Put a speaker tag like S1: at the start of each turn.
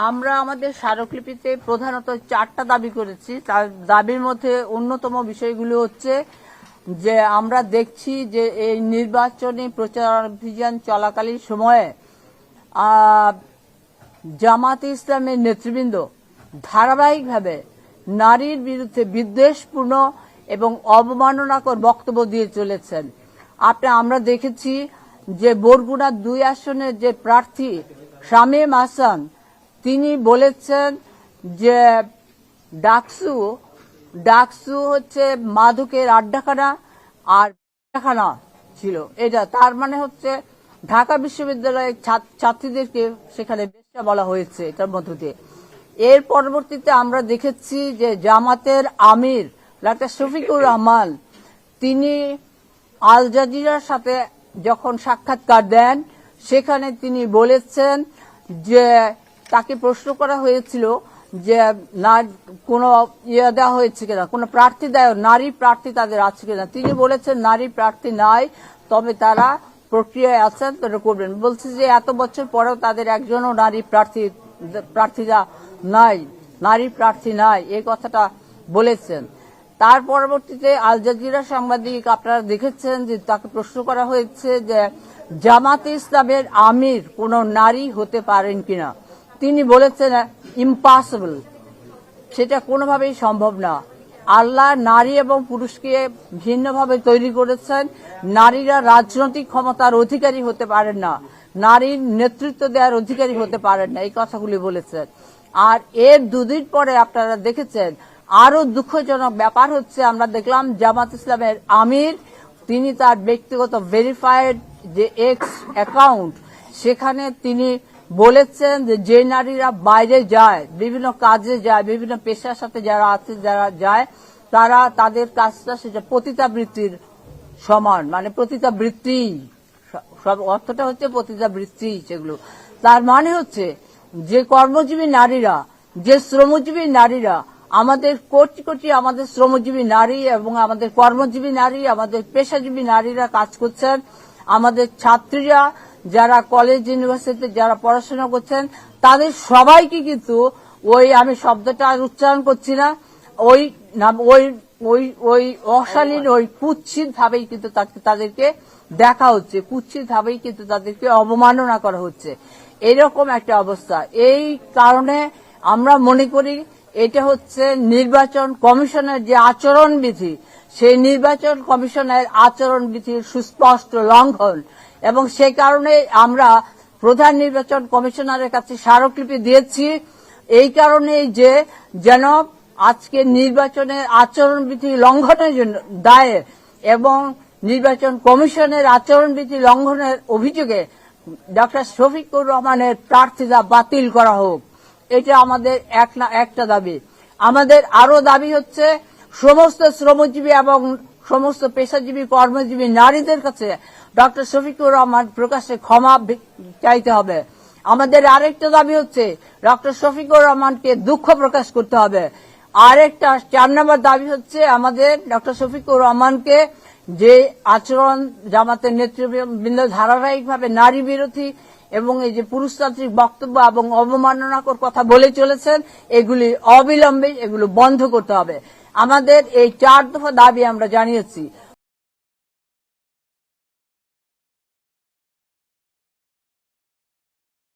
S1: আমরা আমাদের স্মারকলিপিতে প্রধানত 4টা দাবি করেছি। তার দাবির মধ্যে অন্যতম বিষয়গুলো হচ্ছে যে আমরা দেখছি যে এই নির্বাচনী প্রচারাভিযান চলাকালীন সময়ে জামাতে ইসলামের নেতৃবৃন্দ ধারাবাহিকভাবে নারীর বিরুদ্ধে বিদ্বেষপূর্ণ এবং অবমাননাকর বক্তব্য দিয়ে চলেছেন। আমরা দেখেছি যে বরগুনা 2 আসনের যে প্রার্থী শামীম হাসান, তিনি বলেছেন যে ডাকসু হচ্ছে মাদকের আড্ডাখানা আর আড্ডাখানা ছিল। এটা তার মানে হচ্ছে ঢাকা বিশ্ববিদ্যালয়ের ছাত্রীদেরকে সেখানে বেশ্যা বলা হয়েছে এটার মধ্য দিয়ে। এর পরবর্তীতে আমরা দেখেছি যে জামাতের আমির ডাক্তার শফিকুর রহমান, তিনি আল জাজিরার সাথে যখন সাক্ষাৎকার দেন সেখানে তিনি বলেছেন যে তাকে প্রশ্ন করা হয়েছিল যে কোন দেওয়া হয়েছে কিনা, কোন প্রার্থী দেয় নারী প্রার্থী তাদের আছে কিনা। তিনি বলেছেন নারী প্রার্থী নাই, তবে তারা প্রক্রিয়ায় আছেন, তারা করবেন। বলছে যে এত বছর পরেও তাদের একজনও নারী প্রার্থীরা নাই, নারী প্রার্থী নাই, এই কথাটা বলেছেন। তার পরবর্তীতে আল জাজিরা সাংবাদিক আপনারা দেখেছেন যে তাকে প্রশ্ন করা হয়েছে যে জামাতে ইসলামের আমির কোন নারী হতে পারেন কিনা। তিনি বলেছেন ইম্পসিবল, সেটা কোনোভাবেই সম্ভব না। আল্লাহ নারী এবং পুরুষকে ভিন্নভাবে তৈরি করেছেন। নারীরা রাজনৈতিক ক্ষমতার অধিকারী হতে পারেন না, নারীর নেতৃত্ব দেওয়ার অধিকারী হতে পারেন না, এই কথাগুলি বলেছেন। আর এর দুদিন পরে আপনারা দেখেছেন আরো দুঃখজনক ব্যাপার হচ্ছে, আমরা দেখলাম জামাত ইসলামের আমির তিনি তার ব্যক্তিগত ভেরিফাইড যে এক্স অ্যাকাউন্ট, সেখানে তিনি বলেছেন যে নারীরা বাইরে যায়, বিভিন্ন কাজে যায়, বিভিন্ন পেশার সাথে যারা আছে যারা যায়, তারা তাদের কাজটা সেটা পতিতাবৃত্তির সমান, মানে পতিতাবৃত্তি, সব অর্থটা হচ্ছে পতিতাবৃত্তি সেগুলো। তার মানে হচ্ছে যে কর্মজীবী নারীরা, যে শ্রমজীবী নারীরা, আমাদের কোটি কোটি আমাদের শ্রমজীবী নারী এবং আমাদের কর্মজীবী নারী, আমাদের পেশাজীবী নারীরা কাজ করছেন, আমাদের ছাত্রীরা যারা কলেজ ইউনিভার্সিটিতে যারা পড়াশোনা করছেন, তাদের সবাইকে কিন্তু ওই, আমি শব্দটা আর উচ্চারণ করছি না, ওই ওই অশালীন ওই কুৎসিত ভাবেই কিন্তু তাদেরকে দেখা হচ্ছে, কুৎসিত ভাবেই কিন্তু তাদেরকে অবমাননা করা হচ্ছে। এরকম একটা অবস্থা। এই কারণে আমরা মনে করি এটা হচ্ছে নির্বাচন কমিশনের যে আচরণবিধি, সেই নির্বাচন কমিশনের আচরণবিধির সুস্পষ্ট লঙ্ঘন, এবং সে কারণে আমরা প্রধান নির্বাচন কমিশনারের কাছে স্মারকলিপি দিয়েছি। এই কারণেই যে যেন আজকে নির্বাচনের আচরণবিধি লঙ্ঘনের জন্য দায়ে এবং নির্বাচন কমিশনের আচরণবিধি লঙ্ঘনের অভিযোগে ডক্টর শফিকুর রহমানের প্রার্থিতা বাতিল করা হোক। এটা আমাদের একটা দাবি। আমাদের আরো দাবি হচ্ছে সমস্ত শ্রমজীবী এবং সমস্ত পেশাজীবী কর্মজীবী নারীদের কাছে ডক্টর শফিকুর রহমান প্রকাশ্যে ক্ষমা চাইতে হবে। আমাদের আরেকটা দাবি হচ্ছে ডক্টর শফিকুর রহমানকে দুঃখ প্রকাশ করতে হবে। আরেকটা 4 নম্বর দাবি হচ্ছে আমাদের ডক্টর শফিকুর রহমানকে যে আচরণ জামাতের নেতৃবৃন্দ ধারাবাহিকভাবে নারী বিরোধী এবং এই যে পুরুষতান্ত্রিক বক্তব্য এবং অবমাননাকর কথা বলে চলেছেন, এগুলি অবিলম্বে এগুলো বন্ধ করতে হবে। আমাদের এই 4 দফা দাবি আমরা জানিয়েছি।